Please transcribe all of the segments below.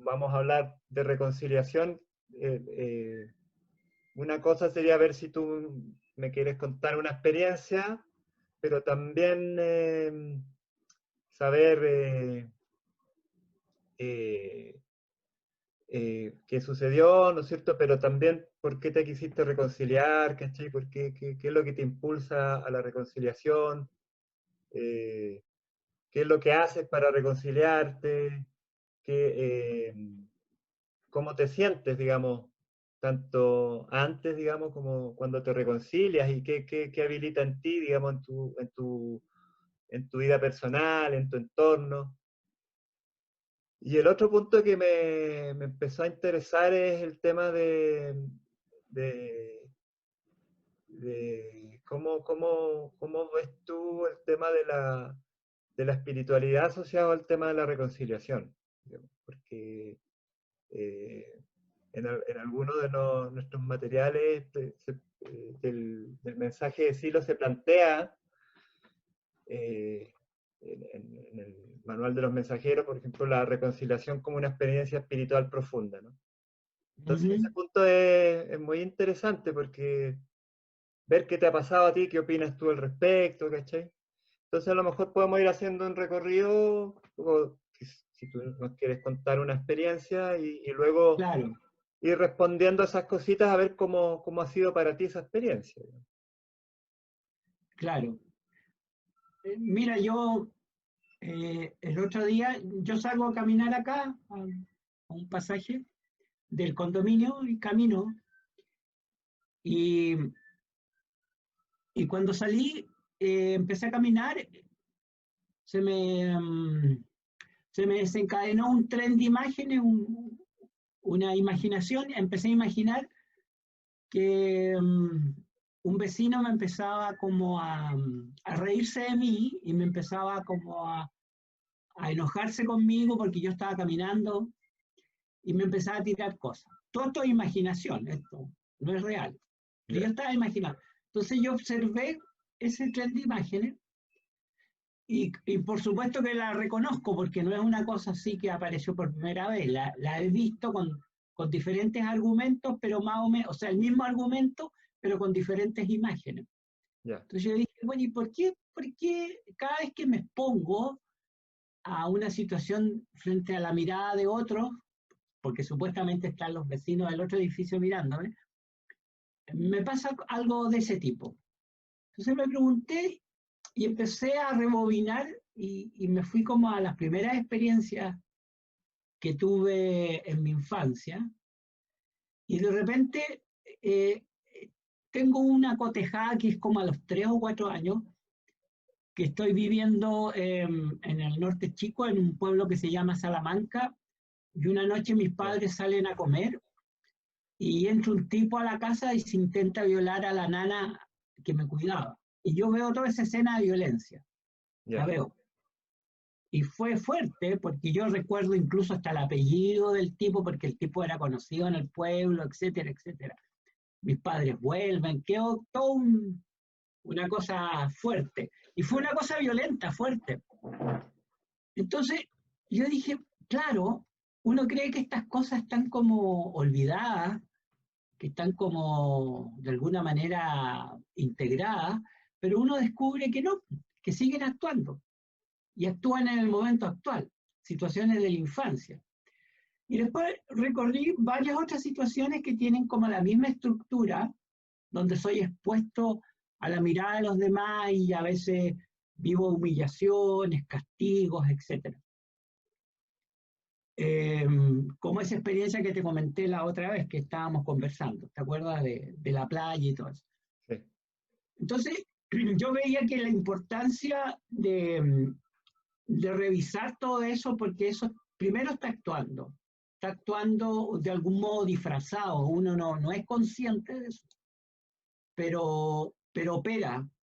vamos a hablar de reconciliación, una cosa sería ver si tú me quieres contar una experiencia, pero también saber eh, qué sucedió, ¿no es cierto? Pero también por qué te quisiste reconciliar, ¿cachai? ¿Qué es lo que te impulsa a la reconciliación? Eh, ¿Qué es lo que haces para reconciliarte? ¿Qué, cómo te sientes, digamos, tanto antes, digamos, como cuando te reconcilias y qué habilita en ti, digamos, en tu vida personal, en tu entorno? Y el otro punto que me empezó a interesar es el tema de, de cómo ves tú el tema de la espiritualidad asociado al tema de la reconciliación, digamos, porque en algunos de nuestros materiales del mensaje de Silo se plantea eh, en el manual de los mensajeros, por ejemplo, la reconciliación como una experiencia espiritual profunda, ¿no? Entonces ese Ujú. punto es muy interesante porque ver qué te ha pasado a ti, qué opinas tú al respecto, ¿cachai? Entonces a lo mejor podemos ir haciendo un recorrido, o si tú nos quieres contar una experiencia y luego Claro, ir respondiendo a esas cositas a ver cómo ha sido para ti esa experiencia. claro. Mira, yo el otro día, yo salgo a caminar acá, a un pasaje del condominio y camino, y, y cuando salí, empecé a caminar, se me, mm, se me desencadenó un tren de imágenes, una imaginación, empecé a imaginar que un vecino me empezaba como a reírse de mí y me empezaba como a enojarse conmigo porque yo estaba caminando y me empezaba a tirar cosas. Todo esto es imaginación, esto no es real. Pero yo Ya, estaba imaginando. Entonces yo observé ese tren de imágenes y por supuesto que la reconozco porque no es una cosa así que apareció por primera vez. La he visto con diferentes argumentos, pero más o menos, o sea, el mismo argumento, pero con diferentes imágenes. ya, Entonces yo dije, bueno, ¿y por qué cada vez que me expongo a una situación frente a la mirada de otros, porque supuestamente están los vecinos del otro edificio mirándome, me pasa algo de ese tipo? Entonces me pregunté y empecé a rebobinar y me fui como a las primeras experiencias que tuve en mi infancia y de repente eh, tengo una cotejada que es como a los 3 o 4 años que estoy viviendo en el norte chico, en un pueblo que se llama Salamanca, y una noche mis ya, padres salen a comer y entra un tipo a la casa y se intenta violar a la nana que me cuidaba. Y yo veo toda esa escena de violencia, la ya, veo. Y fue fuerte porque yo recuerdo incluso hasta el apellido del tipo, porque el tipo era conocido en el pueblo, etcétera, etcétera. Mis padres vuelven, quedó todo una cosa fuerte. Y fue una cosa violenta, fuerte. Entonces, yo dije, claro, uno cree que estas cosas están como olvidadas, que están como de alguna manera integradas, pero uno descubre que no, que siguen actuando y actúan en el momento actual, situaciones de la infancia. Y después recorrí varias otras situaciones que tienen como la misma estructura, donde soy expuesto a la mirada de los demás y a veces vivo humillaciones, castigos, etc. Como esa experiencia que te comenté la otra vez que estábamos conversando, ¿te acuerdas de la playa y todo eso? sí, Entonces, yo veía que la importancia de revisar todo eso, porque eso primero está actuando de algún modo disfrazado, uno no es consciente de eso, pero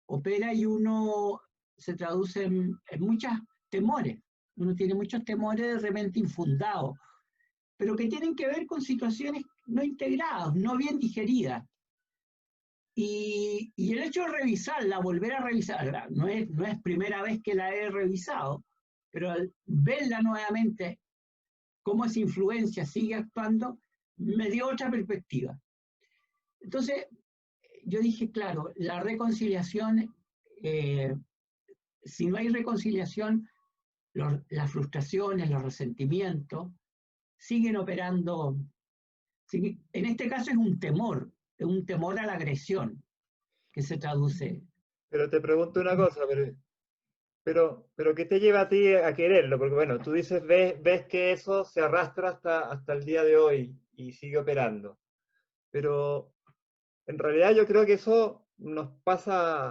opera y uno se traduce en muchos temores, uno tiene muchos temores de repente infundados, pero que tienen que ver con situaciones no integradas, no bien digeridas. Y el hecho de revisarla, volver a revisarla, no es primera vez que la he revisado, pero al verla nuevamente cómo esa influencia sigue actuando, me dio otra perspectiva. Entonces, yo dije, claro, la reconciliación, si no hay reconciliación, las frustraciones, los resentimientos, siguen operando. En este caso es un temor a la agresión, que se traduce. Pero te pregunto una cosa, pero ¿qué te lleva a ti a quererlo? Porque bueno, tú dices, ves que eso se arrastra hasta el día de hoy y sigue operando. Pero en realidad yo creo que eso nos pasa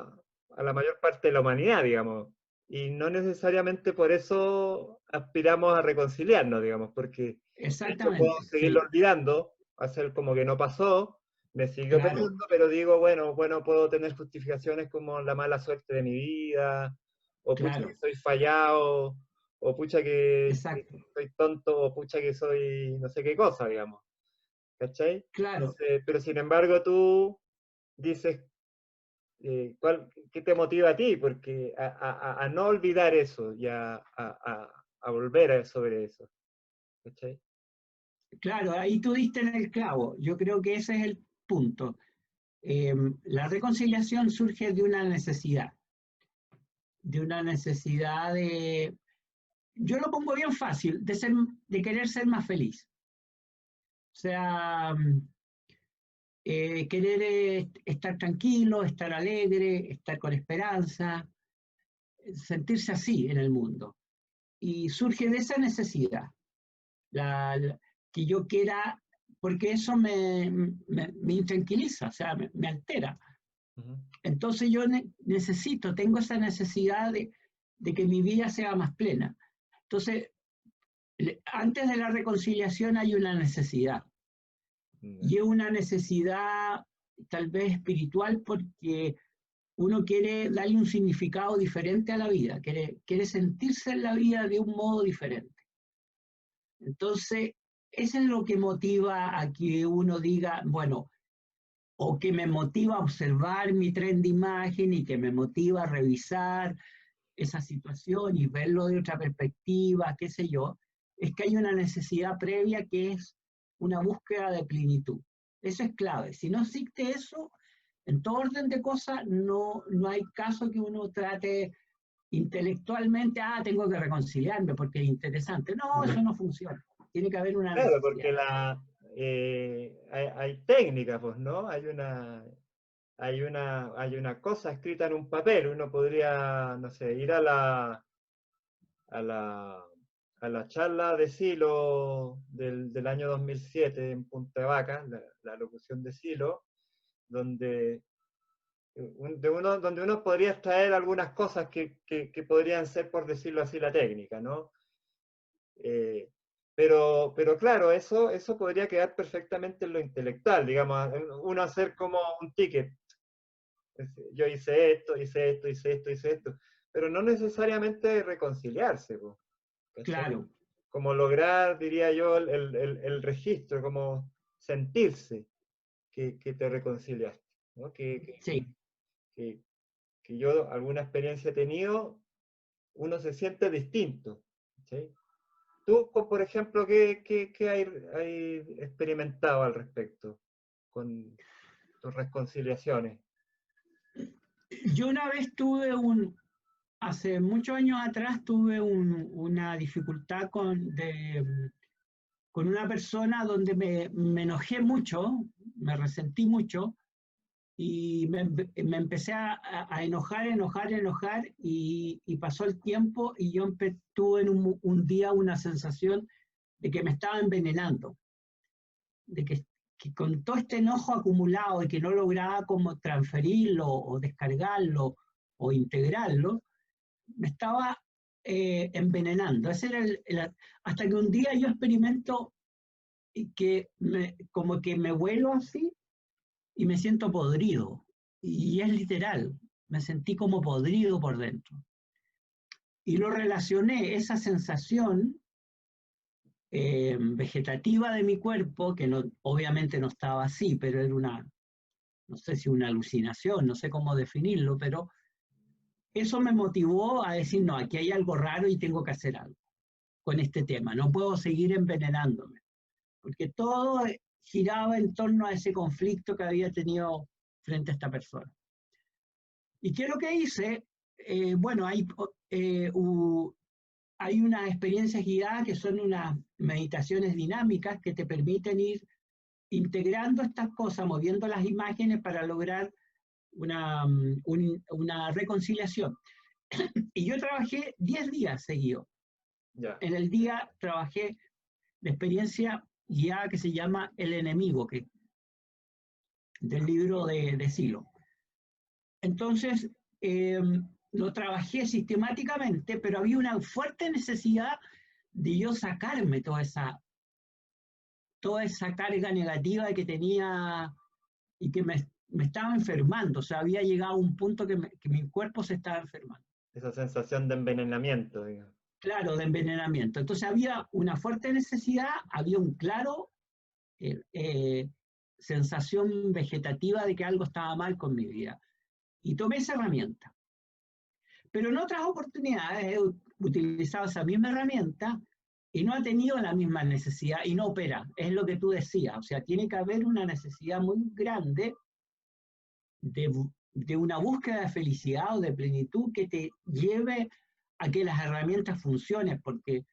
a la mayor parte de la humanidad, digamos. Y no necesariamente por eso aspiramos a reconciliarnos, digamos, porque de hecho puedo Exactamente, seguirlo sí, olvidando, hacer como que no pasó, me siguió claro, pegando, pero digo, bueno, puedo tener justificaciones como la mala suerte de mi vida, o pucha que claro, soy fallado, o pucha que exacto, soy tonto, o pucha que soy no sé qué cosa, digamos. ¿Cachai? claro. Entonces, pero sin embargo tú dices, ¿qué te motiva a ti? Porque a no olvidar eso y a volver sobre eso. ¿Cachai? Claro, ahí tú diste en el clavo. Yo creo que ese es el punto. La reconciliación surge de una necesidad de, yo lo pongo bien fácil, de querer ser más feliz. O sea, querer estar tranquilo, estar alegre, estar con esperanza, sentirse así en el mundo. Y surge de esa necesidad, que yo quiera, porque eso me intranquiliza, o sea, me altera. Ujú. Entonces yo tengo esa necesidad de que mi vida sea más plena. Entonces, antes de la reconciliación hay una necesidad, Ya. y es una necesidad tal vez espiritual porque uno quiere darle un significado diferente a la vida, quiere sentirse en la vida de un modo diferente. Entonces, eso es lo que motiva a que uno diga, bueno, o que me motiva a observar mi tren de imagen y que me motiva a revisar esa situación y verlo de otra perspectiva, qué sé yo, es que hay una necesidad previa que es una búsqueda de plenitud. Eso es clave. Si no existe eso, en todo orden de cosas, no hay caso que uno trate intelectualmente, tengo que reconciliarme porque es interesante. No, eso no funciona. Tiene que haber una Claro, necesidad. porque hay técnicas, pues, ¿no? Hay una cosa escrita en un papel. Uno podría, no sé, ir a la, a la charla de Silo del año 2007 en Punta Vaca, la locución de Silo, donde donde uno podría extraer algunas cosas que podrían ser, por decirlo así, la técnica, ¿no? Eh, pero claro, eso podría quedar perfectamente en lo intelectual, digamos, uno hacer como un ticket. Yo hice esto, hice esto, hice esto, hice esto, pero no necesariamente reconciliarse, po, ¿cachai? Claro, Como lograr, diría yo, el registro, como sentirse que te reconciliaste, ¿no? sí. Que, que yo alguna experiencia he tenido, uno se siente distinto. ¿Sí? Tú, por ejemplo, qué hay experimentado al respecto con tus reconciliaciones? Yo una vez hace muchos años atrás tuve una dificultad con una persona donde me enojé mucho, me resentí mucho y me empecé a enojar y pasó el tiempo y yo tuve en un día una sensación de que me estaba envenenando, de que con todo este enojo acumulado y que no lograba como transferirlo o descargarlo o integrarlo, me estaba envenenando. Ese era hasta que un día yo experimento y como que me vuelo así y me siento podrido. Y es literal, me sentí como podrido por dentro. Y lo relacioné, esa sensación vegetativa de mi cuerpo, que no, obviamente no estaba así, pero era no sé si una alucinación, no sé cómo definirlo, pero eso me motivó a decir, no, aquí hay algo raro y tengo que hacer algo. con este tema, no puedo seguir envenenándome, porque todo giraba en torno a ese conflicto que había tenido frente a esta persona. ¿Y qué es lo que hice? Bueno, hay unas experiencias guiadas que son unas meditaciones dinámicas que te permiten ir integrando estas cosas, moviendo las imágenes para lograr una reconciliación. Y yo trabajé 10 días seguidos. Ya. En el día trabajé la experiencia guiada que se llama El enemigo, del libro de Silo. Entonces, lo trabajé sistemáticamente, pero había una fuerte necesidad de yo sacarme toda esa carga negativa que tenía y que me estaba enfermando. O sea, había llegado a un punto que mi cuerpo se estaba enfermando. Esa sensación de envenenamiento, digamos. Claro, de envenenamiento. Entonces había una fuerte necesidad, había un claro sensación vegetativa de que algo estaba mal con mi vida. Y tomé esa herramienta. Pero en otras oportunidades he utilizado esa misma herramienta y no ha tenido la misma necesidad y no opera. Es lo que tú decías. O sea, tiene que haber una necesidad muy grande de una búsqueda de felicidad o de plenitud que te lleve a que las herramientas funcionen, porque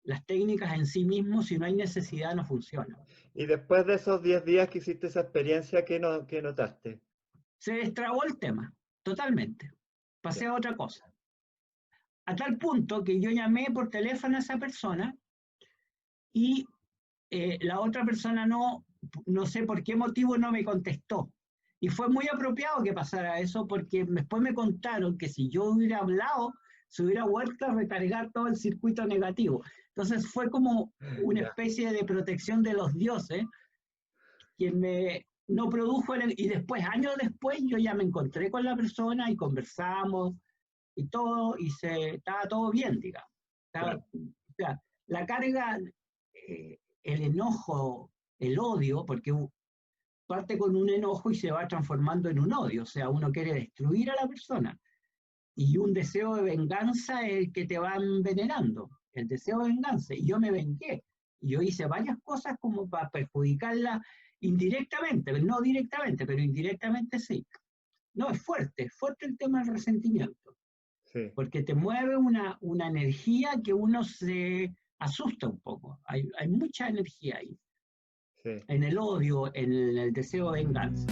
las técnicas en sí mismas, si no hay necesidad, no funcionan. Y después de esos 10 días que hiciste esa experiencia, ¿qué notaste? Se destrabó el tema, totalmente. Pasé a otra cosa. A tal punto que yo llamé por teléfono a esa persona y la otra persona no sé por qué motivo no me contestó. Y fue muy apropiado que pasara eso porque después me contaron que si yo hubiera hablado, se hubiera vuelto a recargar todo el circuito negativo. Entonces fue como una especie de protección de los dioses, quien no produjo, y después, años después, yo ya me encontré con la persona y conversamos y todo, y estaba todo bien, digamos. O sea, la carga, el enojo, el odio, porque parte con un enojo y se va transformando en un odio, o sea, uno quiere destruir a la persona. Y un deseo de venganza es el que te va envenenando, el deseo de venganza. Y yo me vengué. Y yo hice varias cosas como para perjudicarla indirectamente, no directamente, pero indirectamente sí. No, es fuerte el tema del resentimiento. Sí. Porque te mueve una energía que uno se asusta un poco. Hay mucha energía ahí. Sí. En el odio, en el deseo de venganza.